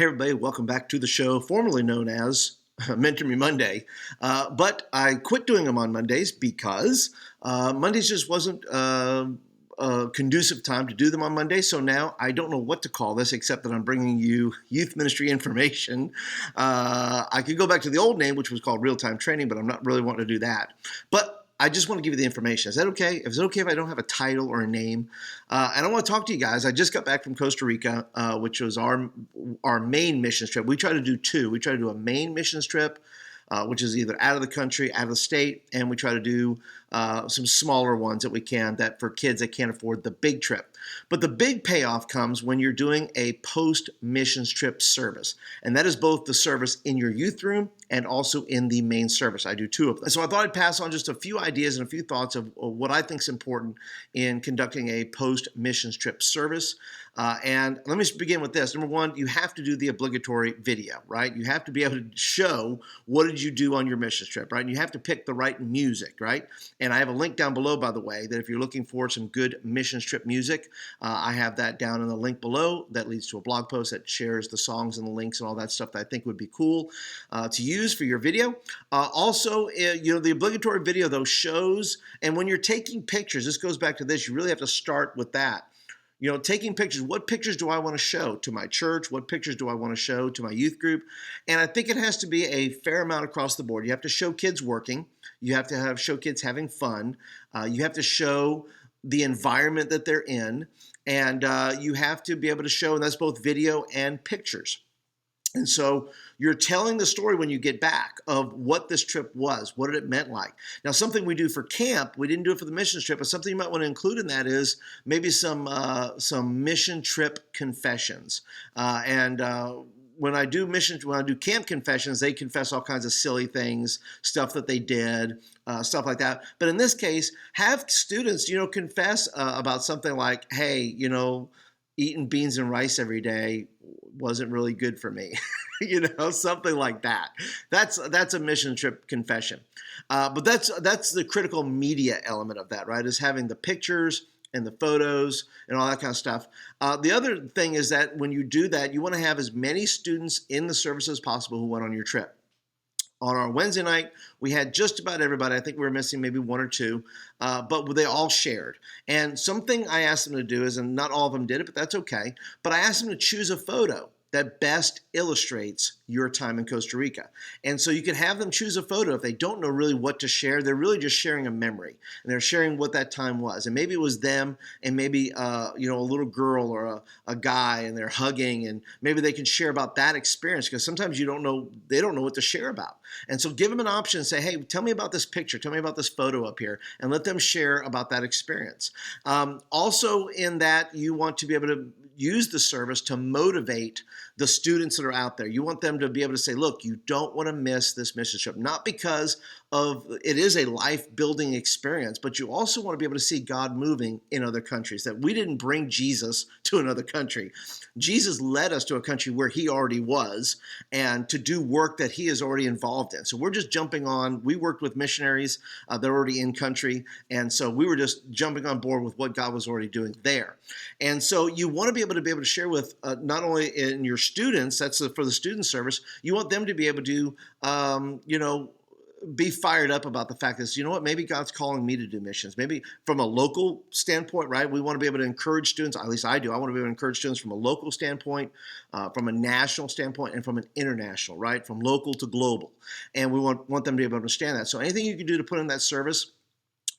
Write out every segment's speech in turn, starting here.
Hey, everybody, welcome back to the show, formerly known as Mentor Me Monday. But I quit doing them on Mondays because Mondays just wasn't a conducive time to do them on Monday. So now I don't know what to call this except that I'm bringing you youth ministry information. I could go back to the old name, which was called real time training, but I'm not really wanting to do that. But I just want to give you the information. Is that okay? Is it okay if I don't have a title or a name? And I want to talk to you guys. I just got back from Costa Rica, which was our main missions trip. We try to do two. We try to do a main missions trip, which is either out of the country, out of the state, and we try to do some smaller ones that we can that for kids that can't afford the big trip. But the big payoff comes when you're doing a post-missions trip service. And that is both the service in your youth room and also in the main service. I do two of them. So I thought I'd pass on just a few ideas and a few thoughts of what I think is important in conducting a post-missions trip service. And let me begin with this. Number one, you have to do the obligatory video, right? You have to be able to show what did you do on your missions trip, right? And you have to pick the right music, right? And I have a link down below, by the way, that if you're looking for some good missions trip music, I have that down in the link below. That leads to a blog post that shares the songs and the links and all that stuff that I think would be cool to use for your video. Also, the obligatory video, though, shows, and when you're taking pictures, this goes back to this, you really have to start with that. Taking pictures, what pictures do I want to show to my church? What pictures do I want to show to my youth group? And I think it has to be a fair amount across the board. You have to show kids working. You have to show kids having fun. You have to show the environment that they're in. And you have to be able to show, and that's both video and pictures. And so you're telling the story when you get back of what this trip was, what it meant like. Now, something we do for camp, we didn't do it for the missions trip, but something you might want to include in that is maybe some mission trip confessions. When I do camp confessions, they confess all kinds of silly things, stuff that they did, stuff like that. But in this case, have students, confess about something like, hey, eating beans and rice every day wasn't really good for me, something like that. That's a mission trip confession. But that's the critical media element of that, right? Is having the pictures and the photos and all that kind of stuff. The other thing is that when you do that, you want to have as many students in the service as possible who went on your trip. On our Wednesday night, we had just about everybody. I think we were missing maybe one or two, but they all shared. And something I asked them to do is, and not all of them did it, but that's okay, but I asked them to choose a photo that best illustrates your time in Costa Rica. And so you can have them choose a photo. If they don't know really what to share, they're really just sharing a memory. And they're sharing what that time was. And maybe it was them and maybe a little girl or a guy and they're hugging. And maybe they can share about that experience because sometimes they don't know what to share about. And so give them an option and say, hey, tell me about this picture. Tell me about this photo up here. And let them share about that experience. Also in that, you want to be able to use the service to motivate the students that are out there. You want them to be able to say, look, you don't want to miss this mission trip, not because of it is a life-building experience, but you also want to be able to see God moving in other countries, that we didn't bring Jesus to another country. Jesus led us to a country where he already was and to do work that he is already involved in. So we're just jumping on. We worked with missionaries. They're already in country. And so we were just jumping on board with what God was already doing there. And so you want to be able to share with not only in your students, that's for the student service, you want them to be able to, be fired up about the fact that, maybe God's calling me to do missions. Maybe from a local standpoint, right? We want to be able to encourage students, at least I do. I want to be able to encourage students from a local standpoint, from a national standpoint, and from an international, right? From local to global. And we want them to be able to understand that. So anything you can do to put in that service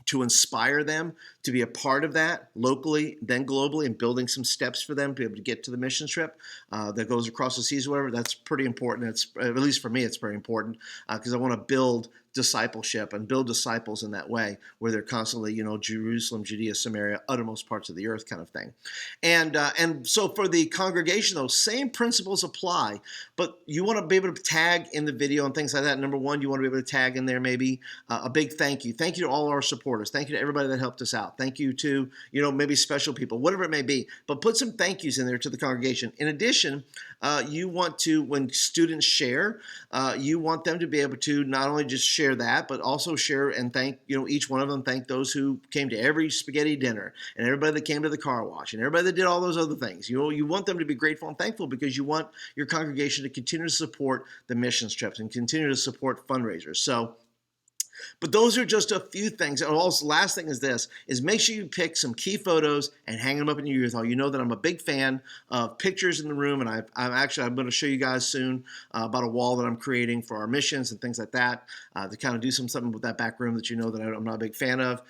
to inspire them to be a part of that locally, then globally, and building some steps for them to be able to get to the mission trip that goes across the seas, whatever, that's pretty important. It's, at least for me, it's very important because I want to build discipleship and build disciples in that way where they're constantly, Jerusalem, Judea, Samaria, uttermost parts of the earth kind of thing. And so for the congregation, those same principles apply, but you want to be able to tag in the video and things like that. Number one, you want to be able to tag in there maybe a big thank you. Thank you to all our supporters. Thank you to everybody that helped us out. Thank you to, maybe special people, whatever it may be, but put some thank yous in there to the congregation. In addition, you want to, when students share, you want them to be able to not only just share share that, but also share and thank, each one of them. Thank those who came to every spaghetti dinner and everybody that came to the car wash and everybody that did all those other things. You want them to be grateful and thankful because you want your congregation to continue to support the missions trips and continue to support fundraisers. So, but those are just a few things. And also, last thing is this, is make sure you pick some key photos and hang them up in your youth hall. You know that I'm a big fan of pictures in the room, and I'm going to show you guys soon about a wall that I'm creating for our missions and things like that to kind of do something with that back room that you know that I'm not a big fan of.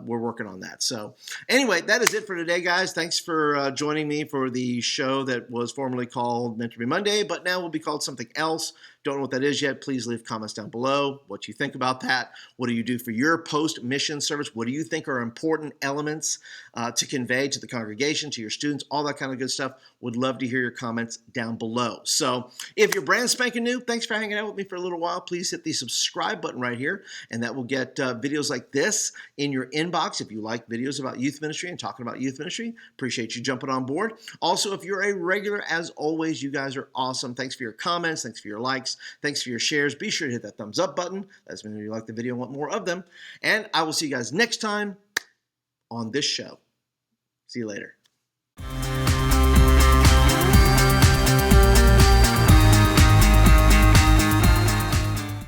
We're working on that. So anyway, that is it for today, guys. Thanks for joining me for the show that was formerly called Mentor Me Monday, but now will be called something else. Don't know what that is yet. Please leave comments down below what you think about that. What do you do for your post-mission service? What do you think are important elements to convey to the congregation, to your students, all that kind of good stuff? Would love to hear your comments down below. So if you're brand spanking new, thanks for hanging out with me for a little while. Please hit the subscribe button right here, and that will get videos like this in your inbox. If you like videos about youth ministry and talking about youth ministry, appreciate you jumping on board. Also, if you're a regular, as always, you guys are awesome. Thanks for your comments. Thanks for your likes. Thanks for your shares. Be sure to hit that thumbs up button. That's when you like the video and want more of them. And I will see you guys next time on this show. See you later.